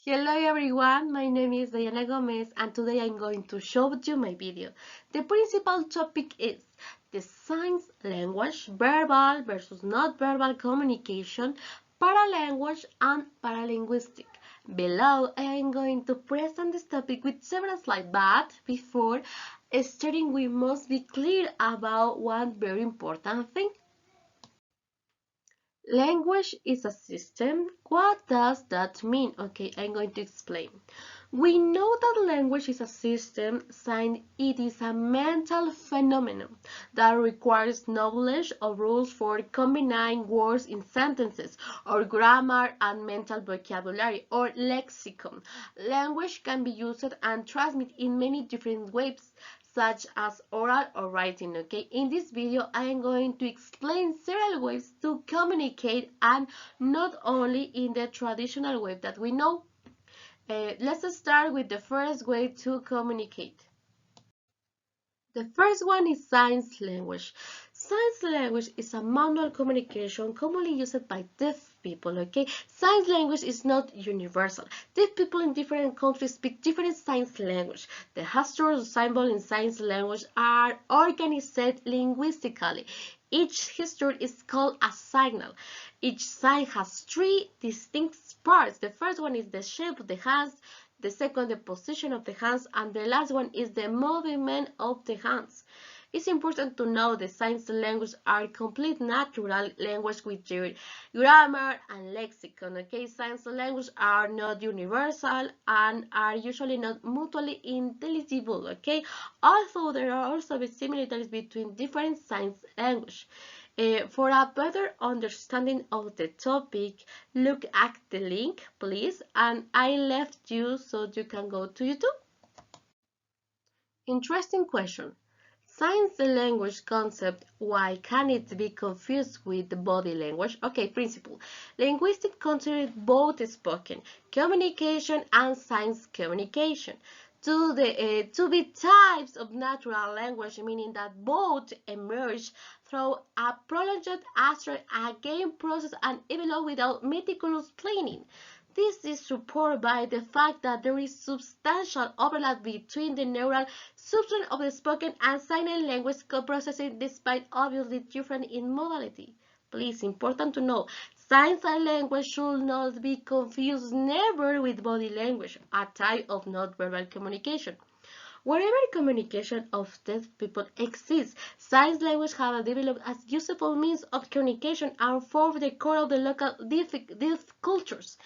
Hello everyone, my name is Diana Gomez and today I'm going to show you my video. The principal topic is the signs language, verbal versus not verbal communication, paralanguage and paralinguistic. Below I am going to present this topic with several slides, but before starting we must be clear about one very important thing. Language is a system. What does that mean? Okay, I'm going to explain. We know that language is a system since it is a mental phenomenon that requires knowledge of rules for combining words in sentences, or grammar and mental vocabulary, or lexicon. Language can be used and transmitted in many different ways, such as oral or writing. Okay, in this video I am going to explain several ways to communicate, and not only in the traditional way that we know. Let's start with the first way to communicate. The first one is signs language. Signs language is a manual communication commonly used by deaf people, okay? Signs language is not universal. Deaf people in different countries speak different signs language. The gestures or symbols in signs language are organized linguistically. Each gesture is called a signal. Each sign has three distinct parts. The first one is the shape of the hands, the second the position of the hands, and the last one is the movement of the hands. It's important to know the signs language are complete natural language with their grammar and lexicon. Okay, signs language are not universal and are usually not mutually intelligible. Okay, although there are also similarities between different signs language. For a better understanding of the topic, look at the link, please, and I left you so you can go to YouTube. Interesting question. Signs language concept, why can it be confused with the body language? Okay, principle. Linguistics consider both spoken communication and signs communication to be types of natural language, meaning that both emerge through a prolonged astral again process and evolve without meticulous planning. This is supported by the fact that there is substantial overlap between the neural substance of the spoken and sign language processing, despite obviously different in modality. Please, important to know, signs language should not be confused never with body language, a type of non-verbal communication. Wherever communication of deaf people exists, signs language have developed as useful means of communication and form the core of the local deaf cultures.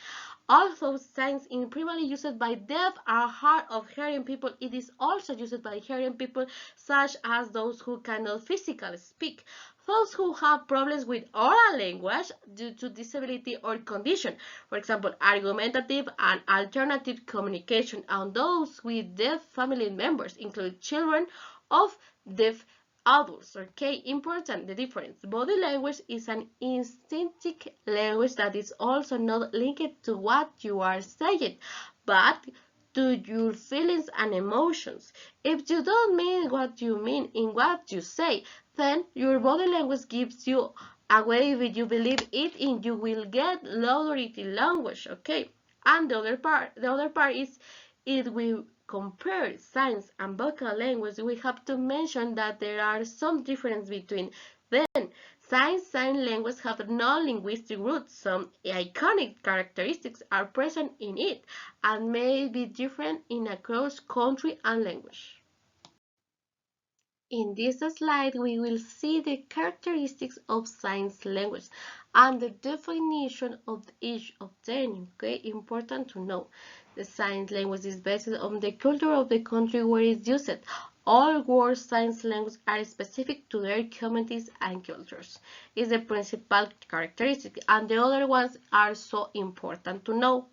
Although signs is primarily used by deaf or hard of hearing people, it is also used by hearing people such as those who cannot physically speak, those who have problems with oral language due to disability or condition, for example, argumentative and alternative communication, and those with deaf family members, including children of deaf adults. Okay, important the difference. Body language is an instinctive language that is also not linked to what you are saying, but to your feelings and emotions. If you don't mean what you mean in what you say, then your body language gives you away. If you believe it in, you will get louder in language. Okay, and the other part is, it will compare signs and vocal language. We have to mention that there are some differences between them. Sign language have non-linguistic roots. Some iconic characteristics are present in it and may be different in across country and language. In this slide, we will see the characteristics of signs language and the definition of each of them. Okay, important to know. The signs language is based on the culture of the country where it is used. All world signs language are specific to their communities and cultures. Is the principal characteristic, and the other ones are so important to know.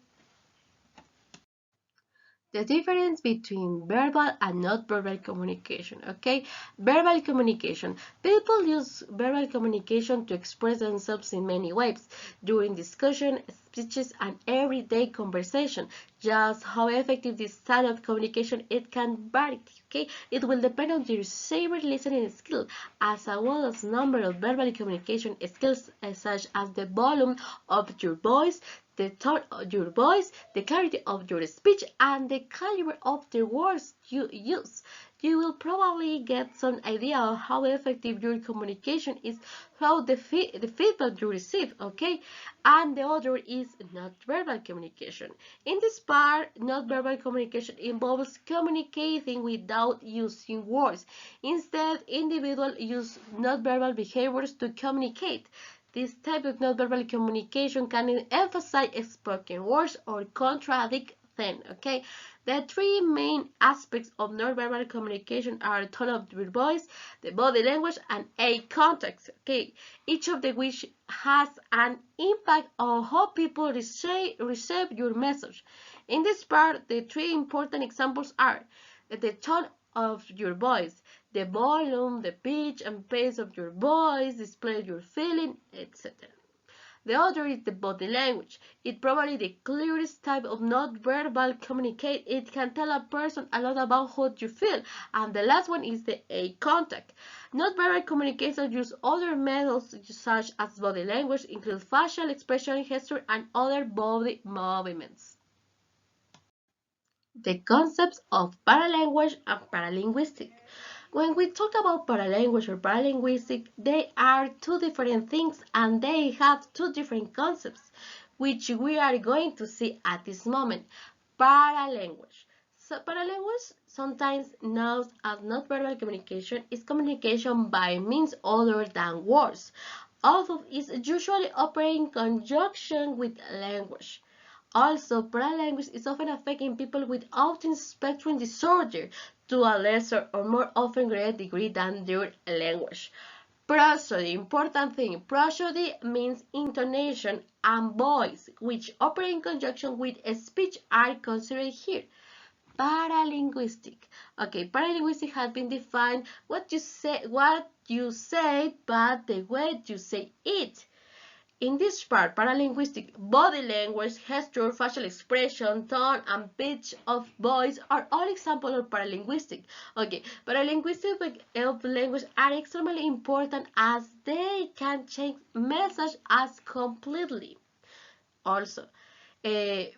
The difference between verbal and not-verbal communication. Okay, verbal communication. People use verbal communication to express themselves in many ways during discussion, speeches, and everyday conversation. Just how effective this style of communication it can vary. Okay, it will depend on your severe listening skill as well as number of verbal communication skills such as the volume of your voice, the tone of your voice, the clarity of your speech, and the caliber of the words you use. You will probably get some idea of how effective your communication is through the feedback you receive, okay? And the other is nonverbal communication. In this part, nonverbal communication involves communicating without using words. Instead, individuals use nonverbal behaviors to communicate. This type of nonverbal communication can emphasize spoken words or contradict them, okay? The three main aspects of nonverbal communication are tone of your voice, the body language, and eye contact, okay? Each of the which has an impact on how people receive your message. In this part, the three important examples are the tone of your voice, the volume, the pitch and pace of your voice, display your feeling, etc. The other is the body language. It's probably the clearest type of non-verbal communicate. It can tell a person a lot about how you feel. And the last one is the eye contact. Non-verbal communication use other methods such as body language, include facial expression, gesture, and other body movements. The concepts of paralanguage and paralinguistics. When we talk about paralanguage or paralinguistic, they are two different things and they have two different concepts, which we are going to see at this moment. Paralanguage. So paralanguage, sometimes known as nonverbal communication, is communication by means other than words, although it is usually operating in conjunction with language. Also, paralanguage is often affecting people with autism spectrum disorder to a lesser or more often greater degree than their language. Prosody, important thing, prosody means intonation and voice, which operate in conjunction with speech are considered here. Paralinguistic. Okay, paralinguistic has been defined what you say, but the way you say it. In this part, paralinguistic body language, gesture, facial expression, tone, and pitch of voice are all examples of paralinguistic. Okay, paralinguistic of language are extremely important as they can change message as completely. Also,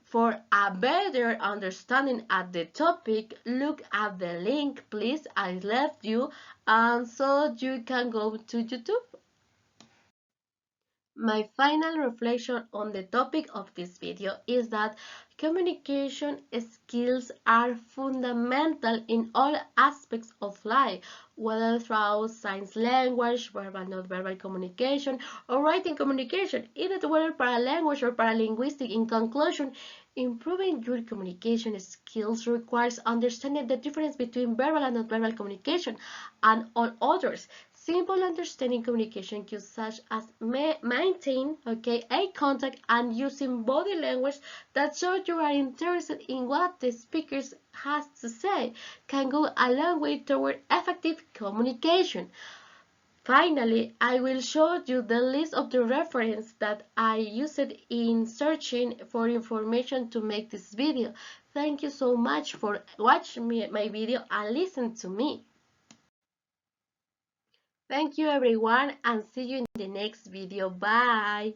for a better understanding of the topic, look at the link, please, I left you, and so you can go to YouTube. My final reflection on the topic of this video is that communication skills are fundamental in all aspects of life, whether through sign language, verbal, non-verbal communication, or writing communication, even whether paralanguage or paralinguistic. In conclusion, improving your communication skills requires understanding the difference between verbal and non-verbal communication and all others. Simple understanding communication cues such as maintain, eye contact and using body language that shows you are interested in what the speaker has to say can go a long way toward effective communication. Finally, I will show you the list of the references that I used in searching for information to make this video. Thank you so much for watching my video and listen to me. Thank you everyone and see you in the next video. Bye.